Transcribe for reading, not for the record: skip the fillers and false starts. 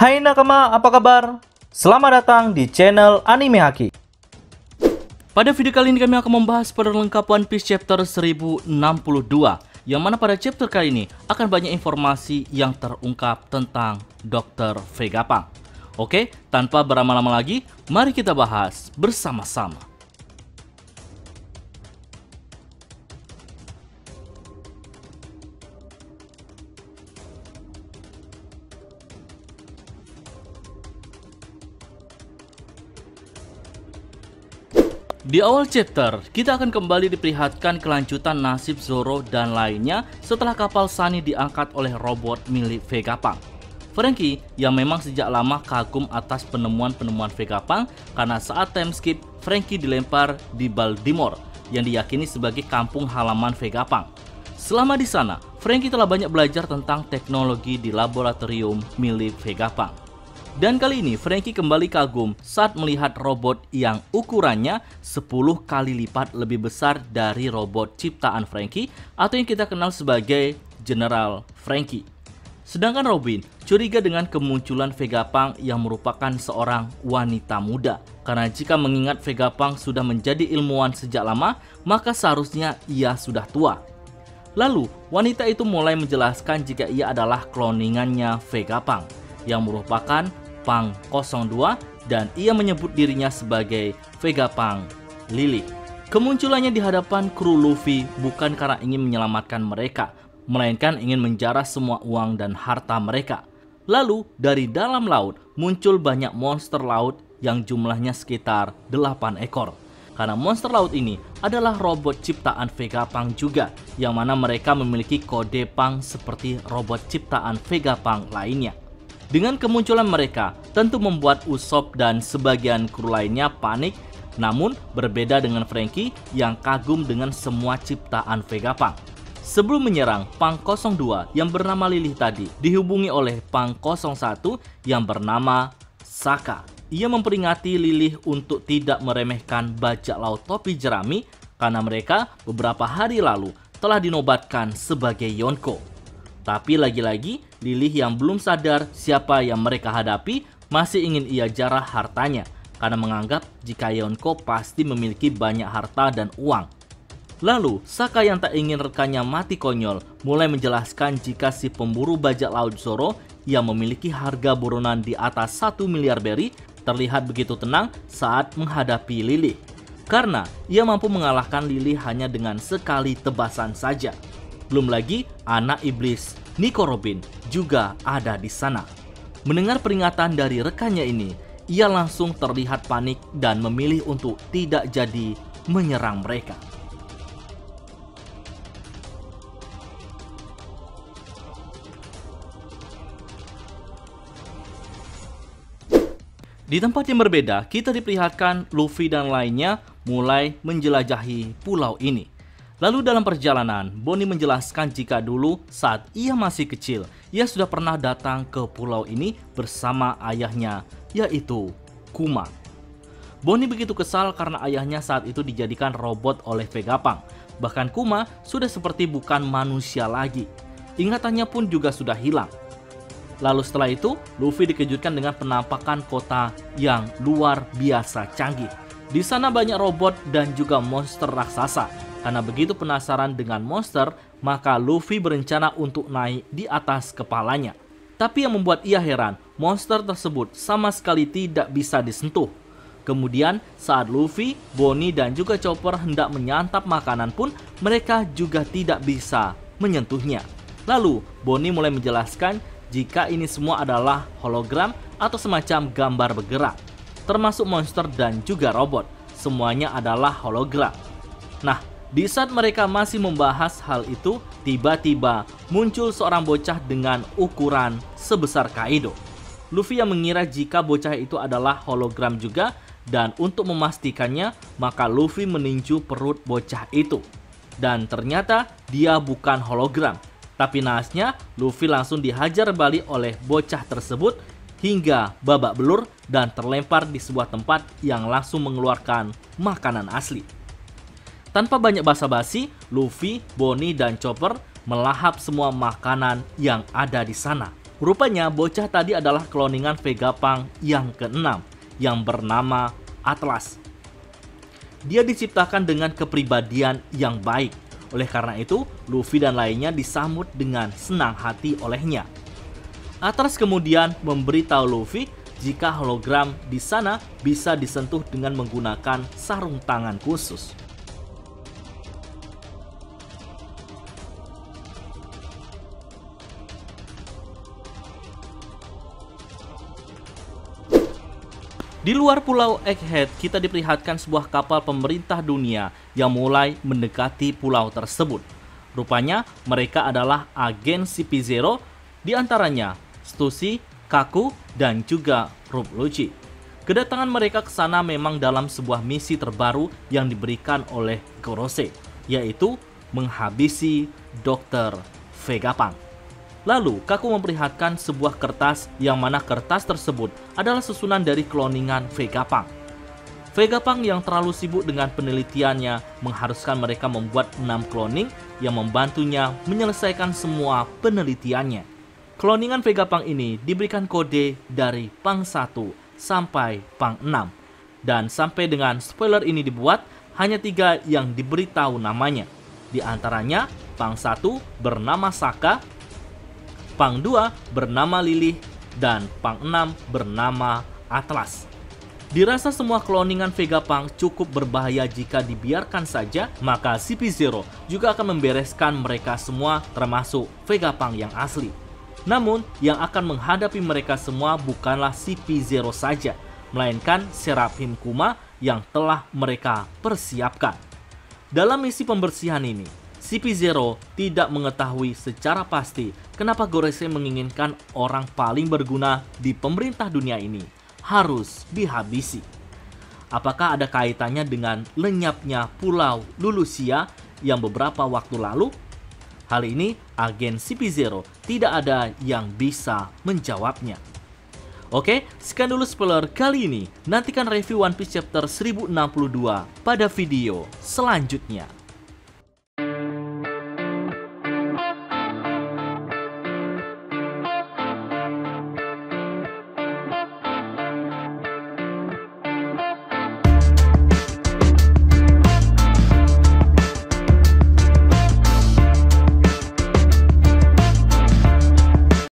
Hai nakama, apa kabar? Selamat datang di channel Anime Haki. Pada video kali ini kami akan membahas perlengkapan One Piece chapter 1062, yang mana pada chapter kali ini akan banyak informasi yang terungkap tentang Dr. Vegapunk. Oke, tanpa berlama-lama lagi, mari kita bahas bersama-sama. Di awal chapter, kita akan kembali diperlihatkan kelanjutan nasib Zoro dan lainnya setelah kapal Sunny diangkat oleh robot milik Vegapunk. Franky, yang memang sejak lama kagum atas penemuan-penemuan Vegapunk, karena saat time skip, Franky dilempar di Baltimore, yang diyakini sebagai kampung halaman Vegapunk. Selama di sana, Franky telah banyak belajar tentang teknologi di laboratorium milik Vegapunk. Dan kali ini Franky kembali kagum saat melihat robot yang ukurannya 10 kali lipat lebih besar dari robot ciptaan Franky atau yang kita kenal sebagai General Franky. Sedangkan Robin curiga dengan kemunculan Vegapunk yang merupakan seorang wanita muda. Karena jika mengingat Vegapunk sudah menjadi ilmuwan sejak lama, maka seharusnya ia sudah tua. Lalu wanita itu mulai menjelaskan jika ia adalah kloningannya Vegapunk, yang merupakan Punk 02, dan ia menyebut dirinya sebagai Vegapunk Lily. Kemunculannya di hadapan kru Luffy bukan karena ingin menyelamatkan mereka, melainkan ingin menjarah semua uang dan harta mereka. Lalu dari dalam laut muncul banyak monster laut yang jumlahnya sekitar 8 ekor. Karena monster laut ini adalah robot ciptaan Vegapunk juga, yang mana mereka memiliki kode Punk seperti robot ciptaan Vegapunk lainnya. Dengan kemunculan mereka, tentu membuat Usopp dan sebagian kru lainnya panik, namun berbeda dengan Franky yang kagum dengan semua ciptaan Vegapunk. Sebelum menyerang Punk 02 yang bernama Lilih tadi, dihubungi oleh Punk 01 yang bernama Saka. Ia memperingati Lilih untuk tidak meremehkan bajak laut topi jerami karena mereka beberapa hari lalu telah dinobatkan sebagai Yonko. Tapi lagi-lagi, Lilih yang belum sadar siapa yang mereka hadapi masih ingin ia jarah hartanya karena menganggap jika Yonko pasti memiliki banyak harta dan uang. Lalu, Saka yang tak ingin rekannya mati konyol mulai menjelaskan jika si pemburu bajak laut Zoro yang memiliki harga buronan di atas 1 miliar berry terlihat begitu tenang saat menghadapi Lilih. Karena ia mampu mengalahkan Lilih hanya dengan sekali tebasan saja. Belum lagi anak iblis Nico Robin juga ada di sana. Mendengar peringatan dari rekannya ini, ia langsung terlihat panik dan memilih untuk tidak jadi menyerang mereka. Di tempat yang berbeda, kita diperlihatkan Luffy dan lainnya mulai menjelajahi pulau ini. Lalu dalam perjalanan, Bonnie menjelaskan jika dulu saat ia masih kecil, ia sudah pernah datang ke pulau ini bersama ayahnya, yaitu Kuma. Bonnie begitu kesal karena ayahnya saat itu dijadikan robot oleh Vegapunk. Bahkan Kuma sudah seperti bukan manusia lagi. Ingatannya pun juga sudah hilang. Lalu setelah itu, Luffy dikejutkan dengan penampakan kota yang luar biasa canggih. Di sana banyak robot dan juga monster raksasa. Karena begitu penasaran dengan monster, maka Luffy berencana untuk naik di atas kepalanya. Tapi yang membuat ia heran, monster tersebut sama sekali tidak bisa disentuh. Kemudian saat Luffy, Bonnie dan juga Chopper hendak menyantap makanan pun, mereka juga tidak bisa menyentuhnya. Lalu Bonnie mulai menjelaskan jika ini semua adalah hologram atau semacam gambar bergerak. Termasuk monster dan juga robot, semuanya adalah hologram. Nah, di saat mereka masih membahas hal itu, tiba-tiba muncul seorang bocah dengan ukuran sebesar Kaido. Luffy yang mengira jika bocah itu adalah hologram juga, dan untuk memastikannya, maka Luffy meninju perut bocah itu. Dan ternyata dia bukan hologram. Tapi naasnya, Luffy langsung dihajar balik oleh bocah tersebut hingga babak belur dan terlempar di sebuah tempat yang langsung mengeluarkan makanan asli. Tanpa banyak basa-basi, Luffy, Bonnie, dan Chopper melahap semua makanan yang ada di sana. Rupanya bocah tadi adalah kloningan Vegapunk yang ke-6 yang bernama Atlas. Dia diciptakan dengan kepribadian yang baik. Oleh karena itu, Luffy dan lainnya disambut dengan senang hati olehnya. Atlas kemudian memberitahu Luffy jika hologram di sana bisa disentuh dengan menggunakan sarung tangan khusus. Di luar pulau Egghead, kita diperlihatkan sebuah kapal pemerintah dunia yang mulai mendekati pulau tersebut. Rupanya mereka adalah agen CP0, di antaranya Stussy, Kaku, dan juga Rob Lucci. Kedatangan mereka ke sana memang dalam sebuah misi terbaru yang diberikan oleh Gorosei, yaitu menghabisi Dr. Vegapunk. Lalu, Kaku memperlihatkan sebuah kertas yang mana kertas tersebut adalah susunan dari kloningan Vegapunk. Vegapunk yang terlalu sibuk dengan penelitiannya mengharuskan mereka membuat 6 kloning yang membantunya menyelesaikan semua penelitiannya. Kloningan Vegapunk ini diberikan kode dari Punk 1 sampai Punk 6. Dan sampai dengan spoiler ini dibuat, hanya 3 yang diberitahu namanya. Di antaranya, Punk 1 bernama Saka, Punk 2 bernama Lilih, dan Punk 6 bernama Atlas. Dirasa semua kloningan Vegapunk cukup berbahaya jika dibiarkan saja, maka CP0 juga akan membereskan mereka semua termasuk Vegapunk yang asli. Namun, yang akan menghadapi mereka semua bukanlah CP0 saja, melainkan Seraphim Kuma yang telah mereka persiapkan. Dalam misi pembersihan ini, CP0 tidak mengetahui secara pasti kenapa Gorosei menginginkan orang paling berguna di pemerintah dunia ini harus dihabisi. Apakah ada kaitannya dengan lenyapnya Pulau Lulusia yang beberapa waktu lalu? Hal ini agen CP0 tidak ada yang bisa menjawabnya. Oke, sekian dulu spoiler kali ini. Nantikan review One Piece chapter 1062 pada video selanjutnya.